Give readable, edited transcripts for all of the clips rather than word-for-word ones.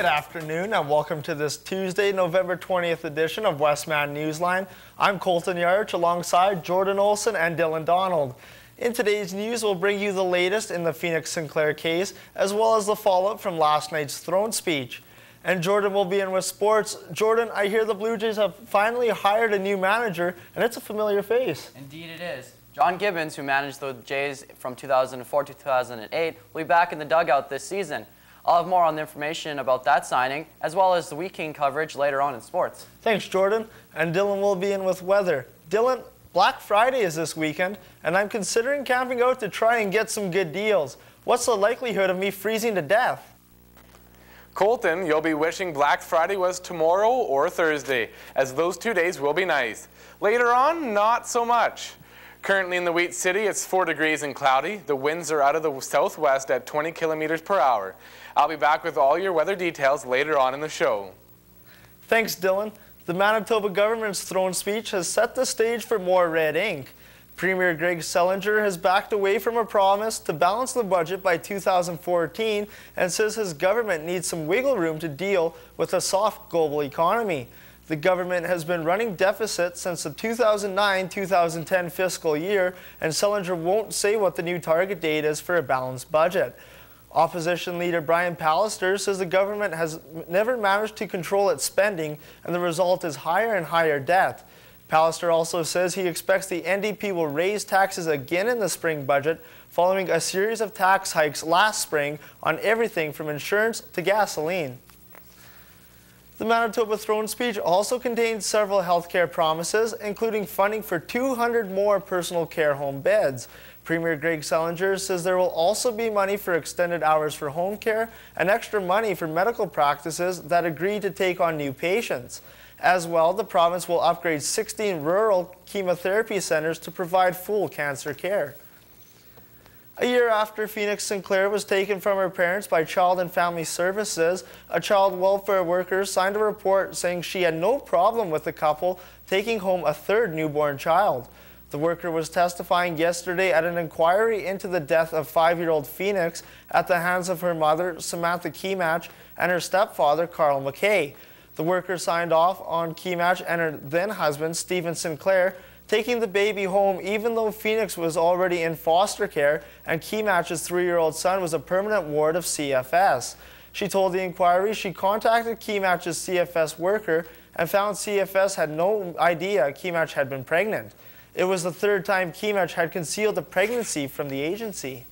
Good afternoon and welcome to this Tuesday, November 20th edition of Westman Newsline. I'm Colton Yarch alongside Jordan Olson and Dylan Donald. In today's news, we'll bring you the latest in the Phoenix Sinclair case, as well as the fallout from last night's throne speech. And Jordan will be in with sports. Jordan, I hear the Blue Jays have finally hired a new manager, and it's a familiar face. Indeed it is. John Gibbons, who managed the Jays from 2004 to 2008, will be back in the dugout this season. I'll have more on the information about that signing, as well as the weekend coverage later on in sports. Thanks, Jordan. And Dylan will be in with weather. Dylan, Black Friday is this weekend, and I'm considering camping out to try and get some good deals. What's the likelihood of me freezing to death? Colton, you'll be wishing Black Friday was tomorrow or Thursday, as those 2 days will be nice. Later on, not so much. Currently in the Wheat City, it's 4 degrees and cloudy. The winds are out of the southwest at 20 kilometers per hour. I'll be back with all your weather details later on in the show. Thanks, Dylan. The Manitoba government's throne speech has set the stage for more red ink. Premier Greg Selinger has backed away from a promise to balance the budget by 2014 and says his government needs some wiggle room to deal with a soft global economy. The government has been running deficits since the 2009-2010 fiscal year, and Selinger won't say what the new target date is for a balanced budget. Opposition leader Brian Pallister says the government has never managed to control its spending, and the result is higher and higher debt. Pallister also says he expects the NDP will raise taxes again in the spring budget, following a series of tax hikes last spring on everything from insurance to gasoline. The Manitoba throne speech also contained several healthcare promises, including funding for 200 more personal care home beds. Premier Greg Selinger says there will also be money for extended hours for home care and extra money for medical practices that agree to take on new patients. As well, the province will upgrade 16 rural chemotherapy centers to provide full cancer care. A year after Phoenix Sinclair was taken from her parents by Child and Family Services, a child welfare worker signed a report saying she had no problem with the couple taking home a third newborn child. The worker was testifying yesterday at an inquiry into the death of 5-year-old Phoenix at the hands of her mother, Samantha Kematch, and her stepfather, Carl McKay. The worker signed off on Kematch and her then-husband, Stephen Sinclair, taking the baby home even though Phoenix was already in foster care and Kematch's 3-year-old son was a permanent ward of CFS. She told the inquiry she contacted Kematch's CFS worker and found CFS had no idea Kematch had been pregnant. It was the third time Kematch had concealed a pregnancy from the agency.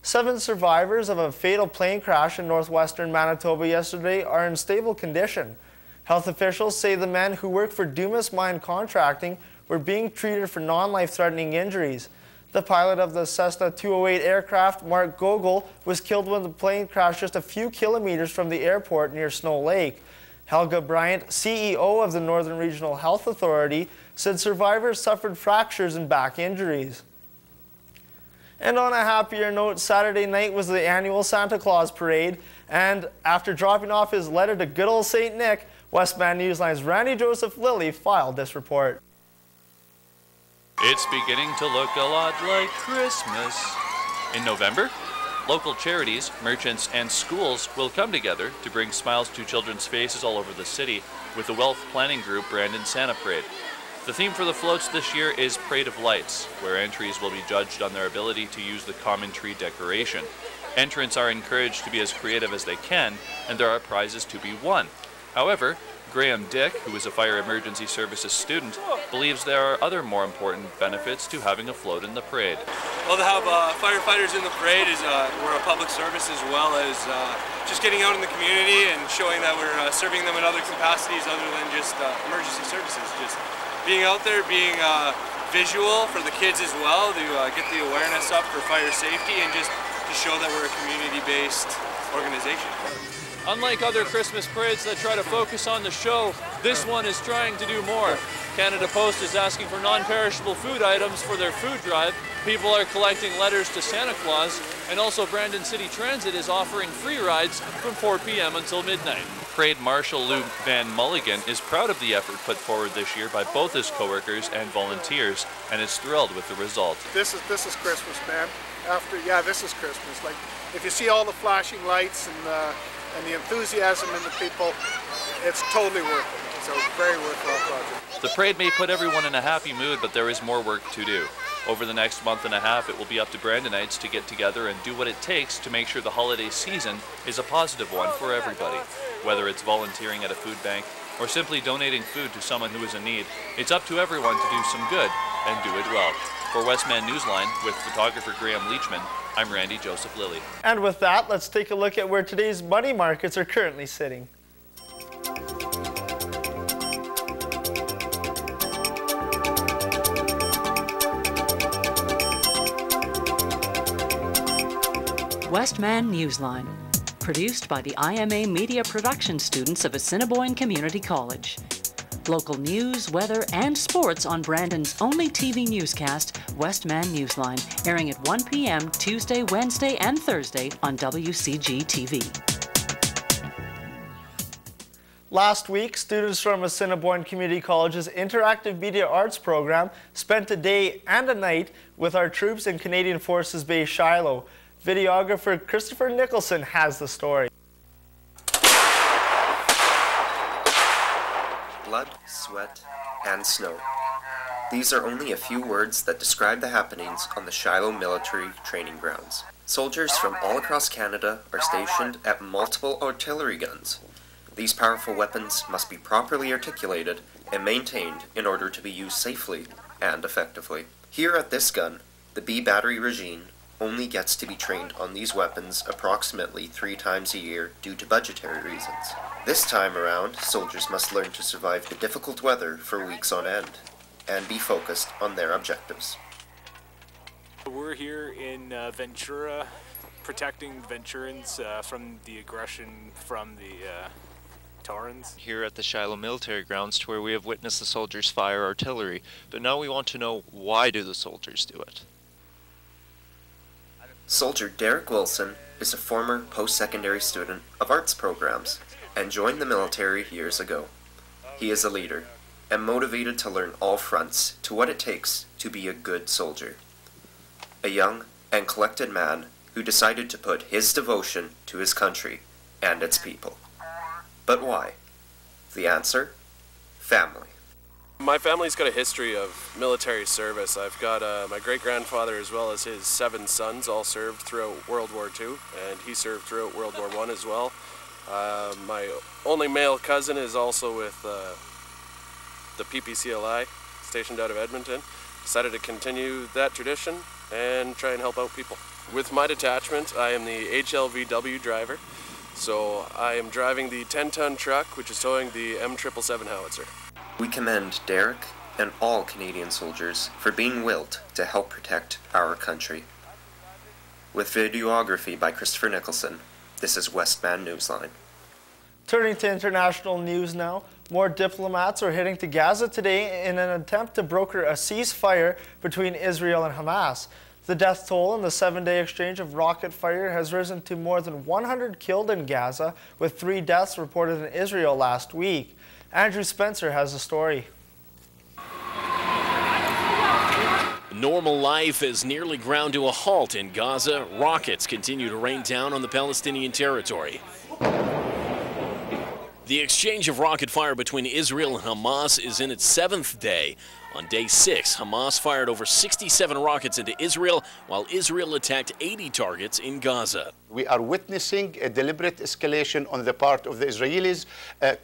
7 survivors of a fatal plane crash in northwestern Manitoba yesterday are in stable condition. Health officials say the men who work for Dumas Mine Contracting were being treated for non-life-threatening injuries. The pilot of the Cessna 208 aircraft, Mark Gogol, was killed when the plane crashed just a few kilometers from the airport near Snow Lake. Helga Bryant, CEO of the Northern Regional Health Authority, said survivors suffered fractures and back injuries. And on a happier note, Saturday night was the annual Santa Claus parade, and after dropping off his letter to good old St. Nick, Westman Newsline's Randy Joseph Lilly filed this report. It's beginning to look a lot like Christmas. In November, local charities, merchants, and schools will come together to bring smiles to children's faces all over the city with the wealth planning group Brandon Santa Parade. The theme for the floats this year is Parade of Lights, where entries will be judged on their ability to use the common tree decoration. Entrants are encouraged to be as creative as they can, and there are prizes to be won. However, Graham Dick, who is a fire emergency services student, believes there are other more important benefits to having a float in the parade. Well, to have firefighters in the parade is we're a public service, as well as just getting out in the community and showing that we're serving them in other capacities other than just emergency services. Just being out there, being visual for the kids as well, to get the awareness up for fire safety and just to show that we're a community-based organization. Unlike other Christmas parades that try to focus on the show, this one is trying to do more. Canada Post is asking for non-perishable food items for their food drive. People are collecting letters to Santa Claus, and also Brandon City Transit is offering free rides from 4 p.m. until midnight. Parade Marshal Lou Van Mulligan is proud of the effort put forward this year by both his coworkers and volunteers, and is thrilled with the result. This is Christmas, man. This is Christmas. Like, if you see all the flashing lights and and the enthusiasm in the people, it's totally worth it. It's a very worthwhile project. The parade may put everyone in a happy mood, but there is more work to do. Over the next month and a half, it will be up to Brandonites to get together and do what it takes to make sure the holiday season is a positive one for everybody. Whether it's volunteering at a food bank or simply donating food to someone who is in need, it's up to everyone to do some good and do it well. For Westman Newsline, with photographer Graham Leachman, I'm Randy Joseph Lilly. And with that, let's take a look at where today's money markets are currently sitting. Westman Newsline, produced by the IMA Media Production students of Assiniboine Community College. Local news, weather, and sports on Brandon's only TV newscast, Westman Newsline, airing at 1 p.m. Tuesday, Wednesday, and Thursday on WCG TV. Last week, students from Assiniboine Community College's Interactive Media Arts program spent a day and a night with our troops in Canadian Forces Base Shiloh. Videographer Christopher Nicholson has the story. Blood, sweat, and snow. These are only a few words that describe the happenings on the Shiloh military training grounds. Soldiers from all across Canada are stationed at multiple artillery guns. These powerful weapons must be properly articulated and maintained in order to be used safely and effectively. Here at this gun, the B battery regime only gets to be trained on these weapons approximately 3 times a year due to budgetary reasons. This time around, soldiers must learn to survive the difficult weather for weeks on end and be focused on their objectives. We're here in Ventura, protecting Venturans from the aggression from the Taurans. Here at the Shiloh military grounds, to where we have witnessed the soldiers fire artillery, but now we want to know, why do the soldiers do it? Soldier Derek Wilson is a former post-secondary student of arts programs and joined the military years ago. He is a leader and motivated to learn all fronts to what it takes to be a good soldier. A young and collected man who decided to put his devotion to his country and its people. But why? The answer? Family. My family's got a history of military service. I've got my great-grandfather as well as his 7 sons all served throughout World War II, and he served throughout World War I as well. My only male cousin is also with the PPCLI, stationed out of Edmonton. Decided to continue that tradition and try and help out people. With my detachment, I am the HLVW driver, so I am driving the 10-ton truck, which is towing the M777 howitzer. We commend Derek and all Canadian soldiers for being willed to help protect our country. With videography by Christopher Nicholson, this is Westman Newsline. Turning to international news now, more diplomats are heading to Gaza today in an attempt to broker a ceasefire between Israel and Hamas. The death toll in the 7-day exchange of rocket fire has risen to more than 100 killed in Gaza, with 3 deaths reported in Israel last week. Andrew Spencer has the story. Normal life is nearly ground to a halt in Gaza. Rockets continue to rain down on the Palestinian territory. The exchange of rocket fire between Israel and Hamas is in its 7th day. On day 6, Hamas fired over 67 rockets into Israel, while Israel attacked 80 targets in Gaza. We are witnessing a deliberate escalation on the part of the Israelis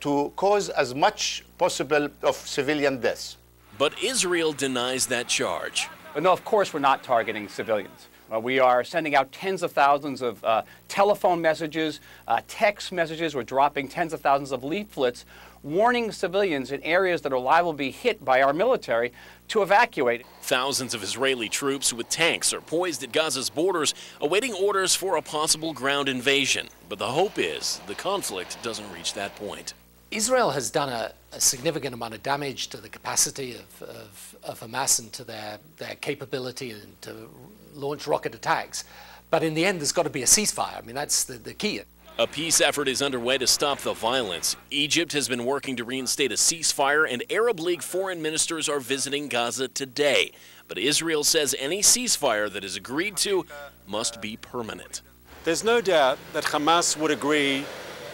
to cause as much possible of civilian deaths. But Israel denies that charge. But no, of course we're not targeting civilians. We are sending out tens of thousands of telephone messages, text messages. We're dropping tens of thousands of leaflets warning civilians in areas that are liable to be hit by our military to evacuate. Thousands of Israeli troops with tanks are poised at Gaza's borders, awaiting orders for a possible ground invasion. But the hope is the conflict doesn't reach that point. Israel has done a significant amount of damage to the capacity of Hamas and to their capability and to launch rocket attacks. But in the end, there's got to be a ceasefire. I mean, that's the key. A peace effort is underway to stop the violence. Egypt has been working to reinstate a ceasefire, and Arab League foreign ministers are visiting Gaza today. But Israel says any ceasefire that is agreed to must be permanent. There's no doubt that Hamas would agree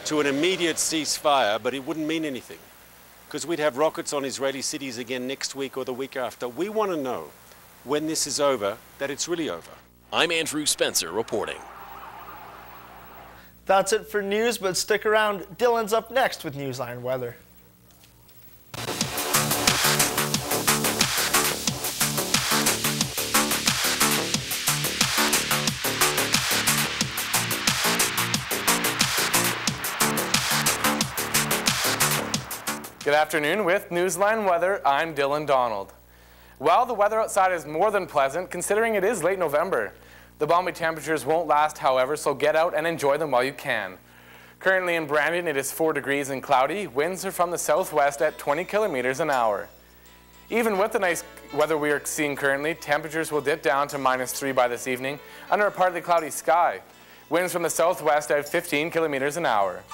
to an immediate ceasefire, but it wouldn't mean anything because we'd have rockets on Israeli cities again next week or the week after. We want to know when this is over, that it's really over. I'm Andrew Spencer reporting. That's it for news, but stick around. Dylan's up next with Newsline weather. Good afternoon with Newsline Weather. I'm Dylan Donald. Well, the weather outside is more than pleasant considering it is late November. The balmy temperatures won't last, however, so get out and enjoy them while you can. Currently in Brandon, it is 4 degrees and cloudy. Winds are from the southwest at 20 kilometers an hour. Even with the nice weather we are seeing currently, temperatures will dip down to -3 by this evening under a partly cloudy sky. Winds from the southwest at 15 kilometers an hour.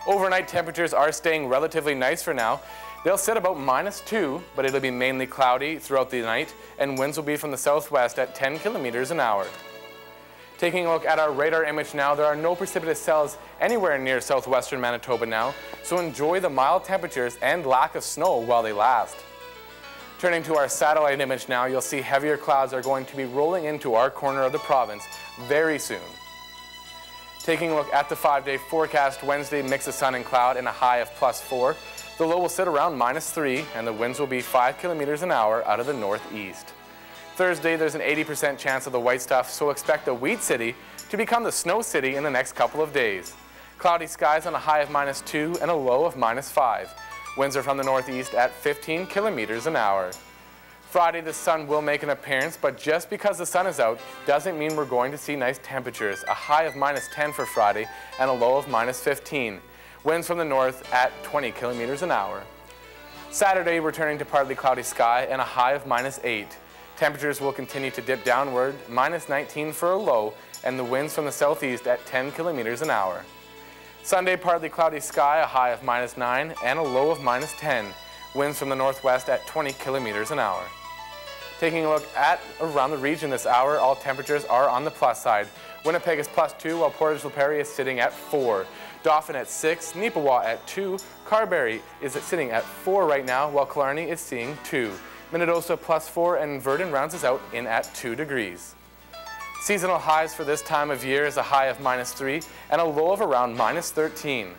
Overnight temperatures are staying relatively nice for now. They'll sit about -2, but it'll be mainly cloudy throughout the night, and winds will be from the southwest at 10 kilometers an hour. Taking a look at our radar image now, there are no precipitous cells anywhere near southwestern Manitoba now, so enjoy the mild temperatures and lack of snow while they last. Turning to our satellite image now, you'll see heavier clouds are going to be rolling into our corner of the province very soon. Taking a look at the 5-day forecast, Wednesday mix of sun and cloud and a high of +4. The low will sit around -3 and the winds will be 5 kilometers an hour out of the northeast. Thursday, there's an 80% chance of the white stuff, so expect the wheat city to become the snow city in the next couple of days. Cloudy skies on a high of -2 and a low of -5. Winds are from the northeast at 15 kilometers an hour. Friday, the sun will make an appearance, but just because the sun is out doesn't mean we're going to see nice temperatures. A high of -10 for Friday and a low of -15. Winds from the north at 20 kilometers an hour. Saturday, returning to partly cloudy sky and a high of -8. Temperatures will continue to dip downward, -19 for a low, and the winds from the southeast at 10 kilometers an hour. Sunday, partly cloudy sky, a high of -9 and a low of -10. Winds from the northwest at 20 kilometers an hour. Taking a look at around the region this hour, all temperatures are on the plus side. Winnipeg is +2, while Portage La Prairie is sitting at 4. Dauphin at 6, Neepawa at 2, Carberry is sitting at 4 right now, while Killarney is seeing 2. Minnedosa +4, and Verdun rounds us out in at 2 degrees. Seasonal highs for this time of year is a high of -3 and a low of around -13.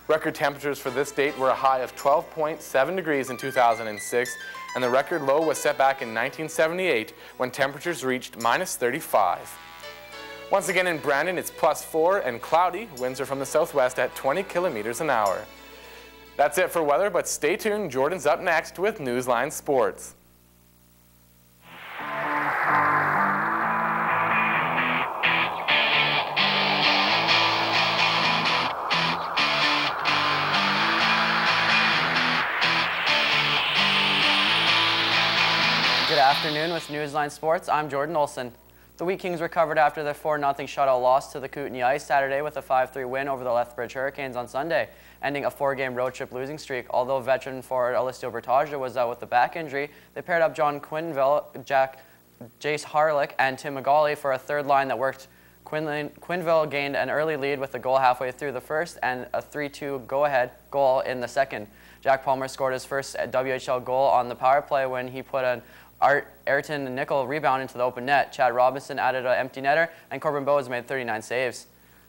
Record temperatures for this date were a high of 12.7 degrees in 2006, and the record low was set back in 1978 when temperatures reached -35. Once again in Brandon, it's +4 and cloudy. Winds are from the southwest at 20 kilometers an hour. That's it for weather, but stay tuned. Jordan's up next with Newsline Sports. Good afternoon with Newsline Sports. I'm Jordan Olson. The Wheat Kings recovered after their 4-0 shutout loss to the Kootenay Ice Saturday with a 5-3 win over the Lethbridge Hurricanes on Sunday, ending a 4-game road trip losing streak. Although veteran forward Alessio Bertaggia was out with a back injury, they paired up John Quinville, Jace Harlick, and Tim McGauley for a third line that worked. Quinville gained an early lead with a goal halfway through the first and a 3-2 go-ahead goal in the second. Jack Palmer scored his first WHL goal on the power play when he put an Ayrton Nickel rebound into the open net. Chad Robinson added an empty netter, and Corbin Bowes made 39 saves.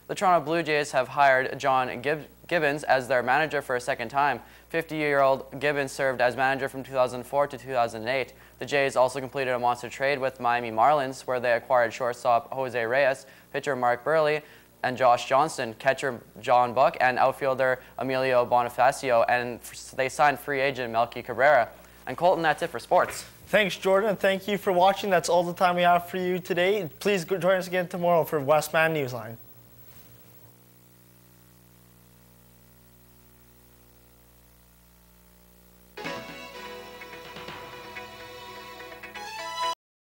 The Toronto Blue Jays have hired John Gibbons as their manager for a second time. 50-year-old Gibbons served as manager from 2004 to 2008. The Jays also completed a monster trade with Miami Marlins, where they acquired shortstop Jose Reyes, pitcher Mark Burley, and Josh Johnston, catcher John Buck, and outfielder Emilio Bonifacio, and they signed free agent Melky Cabrera. And Colton, that's it for sports. Thanks, Jordan, and thank you for watching. That's all the time we have for you today. Please join us again tomorrow for Westman Newsline.